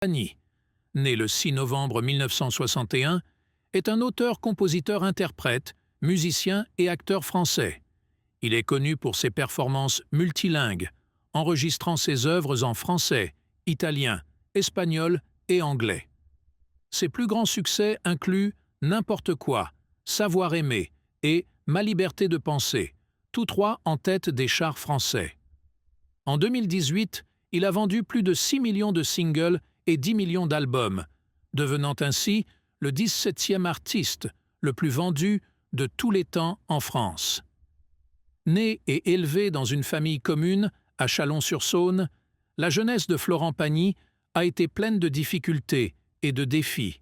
Pagny, né le 6 novembre 1961, est un auteur-compositeur-interprète, musicien et acteur français. Il est connu pour ses performances multilingues, enregistrant ses œuvres en français, italien, espagnol et anglais. Ses plus grands succès incluent N'importe quoi, Savoir aimer et Ma liberté de penser, tous trois en tête des charts français. En 2018, il a vendu plus de 6 millions de singles et 10 millions d'albums, devenant ainsi le 17e artiste le plus vendu de tous les temps en France. Né et élevé dans une famille commune à Chalon-sur-Saône, la jeunesse de Florent Pagny a été pleine de difficultés et de défis.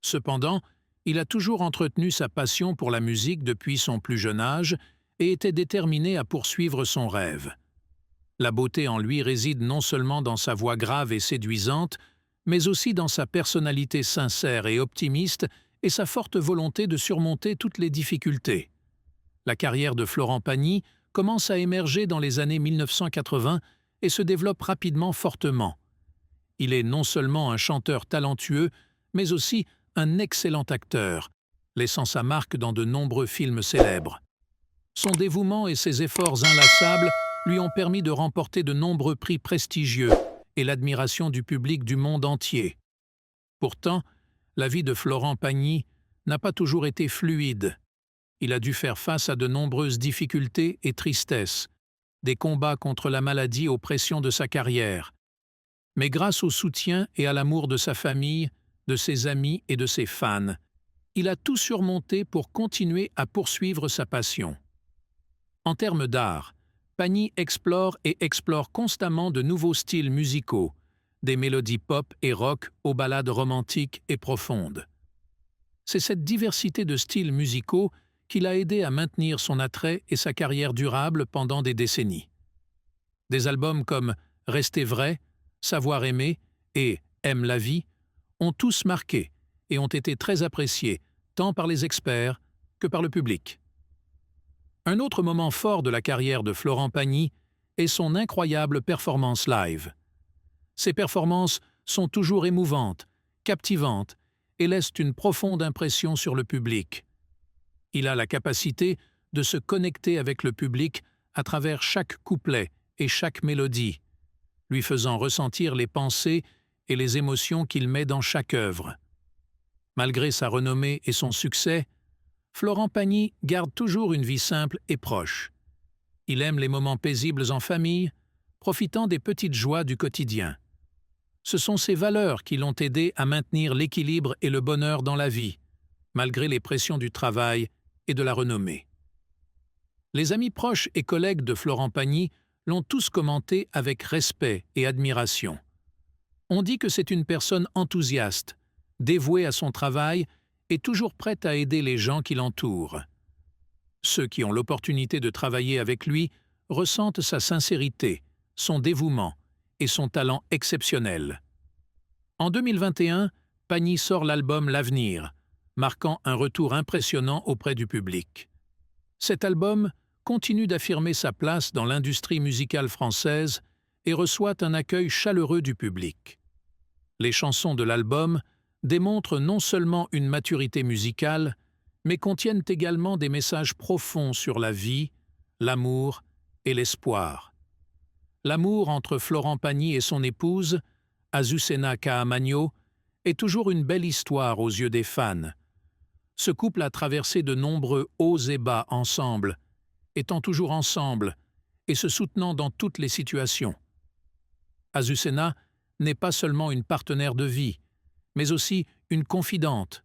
Cependant, il a toujours entretenu sa passion pour la musique depuis son plus jeune âge et était déterminé à poursuivre son rêve. La beauté en lui réside non seulement dans sa voix grave et séduisante, mais aussi dans sa personnalité sincère et optimiste et sa forte volonté de surmonter toutes les difficultés. La carrière de Florent Pagny commence à émerger dans les années 1980 et se développe rapidement fortement. Il est non seulement un chanteur talentueux, mais aussi un excellent acteur, laissant sa marque dans de nombreux films célèbres. Son dévouement et ses efforts inlassables lui ont permis de remporter de nombreux prix prestigieux et l'admiration du public du monde entier. Pourtant, la vie de Florent Pagny n'a pas toujours été fluide. Il a dû faire face à de nombreuses difficultés et tristesses, des combats contre la maladie aux pressions de sa carrière. Mais grâce au soutien et à l'amour de sa famille, de ses amis et de ses fans, il a tout surmonté pour continuer à poursuivre sa passion. En termes d'art, Pagny explore constamment de nouveaux styles musicaux, des mélodies pop et rock aux ballades romantiques et profondes. C'est cette diversité de styles musicaux qui l'a aidé à maintenir son attrait et sa carrière durable pendant des décennies. Des albums comme Rester vrai, Savoir aimer et Aime la vie ont tous marqué et ont été très appréciés tant par les experts que par le public. Un autre moment fort de la carrière de Florent Pagny est son incroyable performance live. Ses performances sont toujours émouvantes, captivantes et laissent une profonde impression sur le public. Il a la capacité de se connecter avec le public à travers chaque couplet et chaque mélodie, lui faisant ressentir les pensées et les émotions qu'il met dans chaque œuvre. Malgré sa renommée et son succès, Florent Pagny garde toujours une vie simple et proche. Il aime les moments paisibles en famille, profitant des petites joies du quotidien. Ce sont ces valeurs qui l'ont aidé à maintenir l'équilibre et le bonheur dans la vie, malgré les pressions du travail et de la renommée. Les amis proches et collègues de Florent Pagny l'ont tous commenté avec respect et admiration. On dit que c'est une personne enthousiaste, dévouée à son travail et toujours prête à aider les gens qui l'entourent. Ceux qui ont l'opportunité de travailler avec lui ressentent sa sincérité, son dévouement et son talent exceptionnel. En 2021, Pagny sort l'album L'Avenir, marquant un retour impressionnant auprès du public. Cet album continue d'affirmer sa place dans l'industrie musicale française et reçoit un accueil chaleureux du public. Les chansons de l'album démontrent non seulement une maturité musicale, mais contiennent également des messages profonds sur la vie, l'amour et l'espoir. L'amour entre Florent Pagny et son épouse, Azucena Caamaño, est toujours une belle histoire aux yeux des fans. Ce couple a traversé de nombreux hauts et bas ensemble, étant toujours ensemble et se soutenant dans toutes les situations. Azucena n'est pas seulement une partenaire de vie, mais aussi une confidente,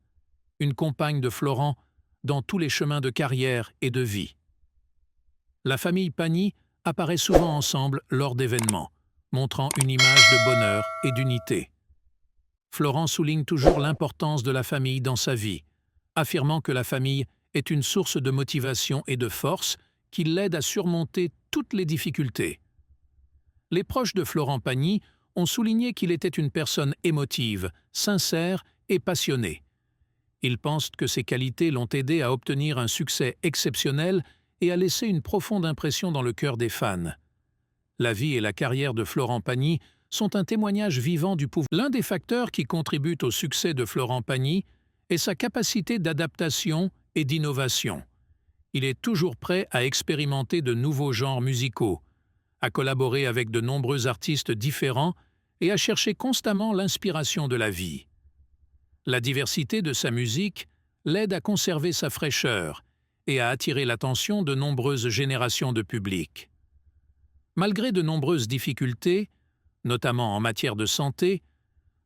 une compagne de Florent dans tous les chemins de carrière et de vie. La famille Pagny apparaît souvent ensemble lors d'événements, montrant une image de bonheur et d'unité. Florent souligne toujours l'importance de la famille dans sa vie, affirmant que la famille est une source de motivation et de force qui l'aide à surmonter toutes les difficultés. Les proches de Florent Pagny ont souligné qu'il était une personne émotive, sincère et passionnée. Ils pensent que ces qualités l'ont aidé à obtenir un succès exceptionnel et à laisser une profonde impression dans le cœur des fans. La vie et la carrière de Florent Pagny sont un témoignage vivant du pouvoir. L'un des facteurs qui contribuent au succès de Florent Pagny est sa capacité d'adaptation et d'innovation. Il est toujours prêt à expérimenter de nouveaux genres musicaux, à collaborer avec de nombreux artistes différents et à chercher constamment l'inspiration de la vie. La diversité de sa musique l'aide à conserver sa fraîcheur et à attirer l'attention de nombreuses générations de public. Malgré de nombreuses difficultés, notamment en matière de santé,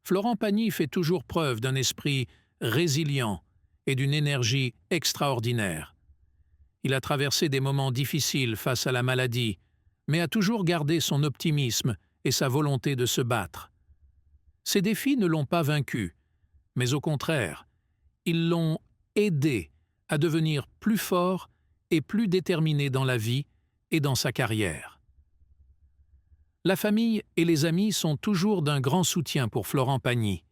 Florent Pagny fait toujours preuve d'un esprit résilient et d'une énergie extraordinaire. Il a traversé des moments difficiles face à la maladie, mais a toujours gardé son optimisme et sa volonté de se battre. Ces défis ne l'ont pas vaincu, mais au contraire, ils l'ont aidé à devenir plus fort et plus déterminé dans la vie et dans sa carrière. La famille et les amis sont toujours d'un grand soutien pour Florent Pagny.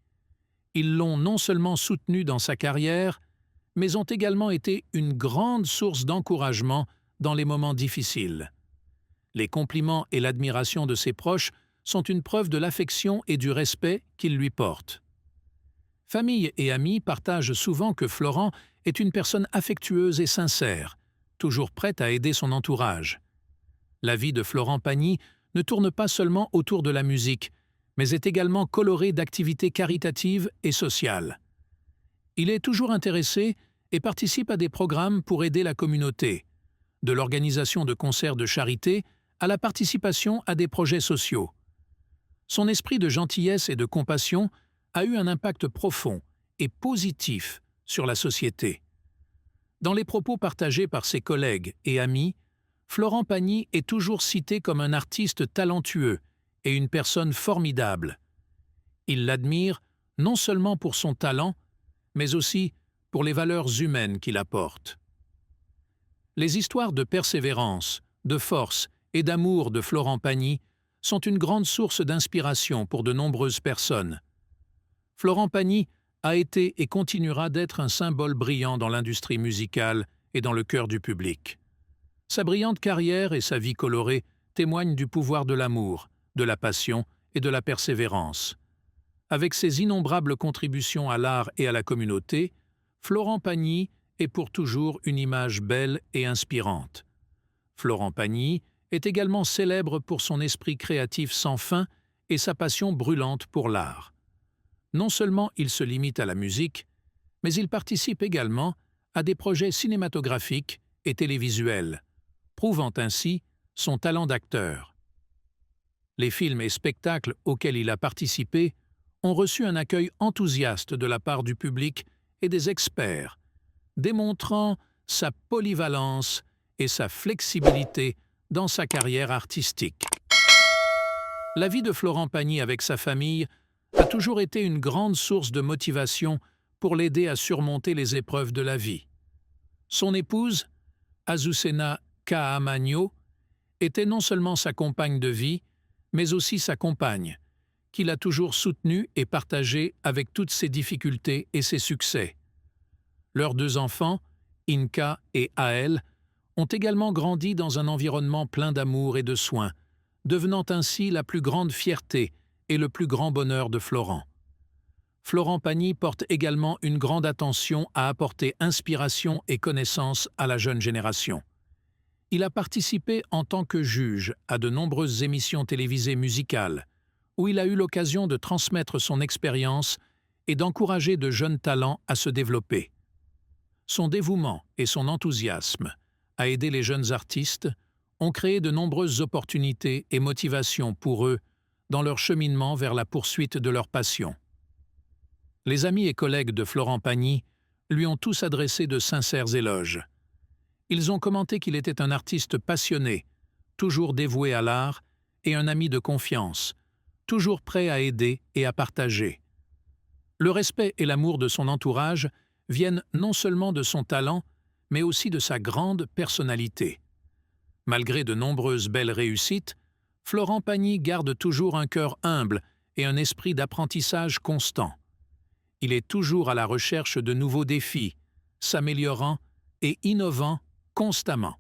Ils l'ont non seulement soutenu dans sa carrière, mais ont également été une grande source d'encouragement dans les moments difficiles. Les compliments et l'admiration de ses proches sont une preuve de l'affection et du respect qu'ils lui portent. Famille et amis partagent souvent que Florent est une personne affectueuse et sincère, toujours prête à aider son entourage. La vie de Florent Pagny ne tourne pas seulement autour de la musique, mais est également colorée d'activités caritatives et sociales. Il est toujours intéressé et participe à des programmes pour aider la communauté, de l'organisation de concerts de charité à la participation à des projets sociaux. Son esprit de gentillesse et de compassion a eu un impact profond et positif sur la société. Dans les propos partagés par ses collègues et amis, Florent Pagny est toujours cité comme un artiste talentueux et une personne formidable. Il l'admire non seulement pour son talent, mais aussi pour les valeurs humaines qu'il apporte. Les histoires de persévérance, de force et d'amour de Florent Pagny sont une grande source d'inspiration pour de nombreuses personnes. Florent Pagny a été et continuera d'être un symbole brillant dans l'industrie musicale et dans le cœur du public. Sa brillante carrière et sa vie colorée témoignent du pouvoir de l'amour, de la passion et de la persévérance. Avec ses innombrables contributions à l'art et à la communauté, Florent Pagny est pour toujours une image belle et inspirante. Florent Pagny est également célèbre pour son esprit créatif sans fin et sa passion brûlante pour l'art. Non seulement il se limite à la musique, mais il participe également à des projets cinématographiques et télévisuels, prouvant ainsi son talent d'acteur. Les films et spectacles auxquels il a participé ont reçu un accueil enthousiaste de la part du public et des experts, démontrant sa polyvalence et sa flexibilité dans sa carrière artistique. La vie de Florent Pagny avec sa famille a toujours été une grande source de motivation pour l'aider à surmonter les épreuves de la vie. Son épouse, Azucena Caamaño, était non seulement sa compagne de vie, mais aussi sa compagne, qu'il a toujours soutenue et partagée avec toutes ses difficultés et ses succès. Leurs deux enfants, Inka et Ael, ont également grandi dans un environnement plein d'amour et de soins, devenant ainsi la plus grande fierté et le plus grand bonheur de Florent. Florent Pagny porte également une grande attention à apporter inspiration et connaissance à la jeune génération. Il a participé en tant que juge à de nombreuses émissions télévisées musicales, où il a eu l'occasion de transmettre son expérience et d'encourager de jeunes talents à se développer. Son dévouement et son enthousiasme à aider les jeunes artistes ont créé de nombreuses opportunités et motivations pour eux dans leur cheminement vers la poursuite de leur passion. Les amis et collègues de Florent Pagny lui ont tous adressé de sincères éloges. Ils ont commenté qu'il était un artiste passionné, toujours dévoué à l'art et un ami de confiance, toujours prêt à aider et à partager. Le respect et l'amour de son entourage viennent non seulement de son talent, mais aussi de sa grande personnalité. Malgré de nombreuses belles réussites, Florent Pagny garde toujours un cœur humble et un esprit d'apprentissage constant. Il est toujours à la recherche de nouveaux défis, s'améliorant et innovant constamment.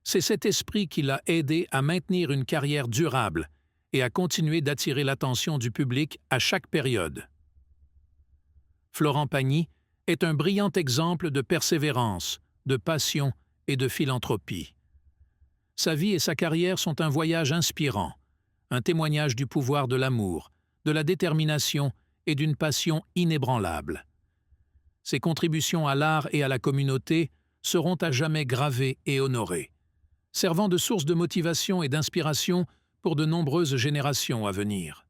C'est cet esprit qui l'a aidé à maintenir une carrière durable et a continué d'attirer l'attention du public à chaque période. Florent Pagny est un brillant exemple de persévérance, de passion et de philanthropie. Sa vie et sa carrière sont un voyage inspirant, un témoignage du pouvoir de l'amour, de la détermination et d'une passion inébranlable. Ses contributions à l'art et à la communauté seront à jamais gravées et honorées, servant de source de motivation et d'inspiration pour de nombreuses générations à venir.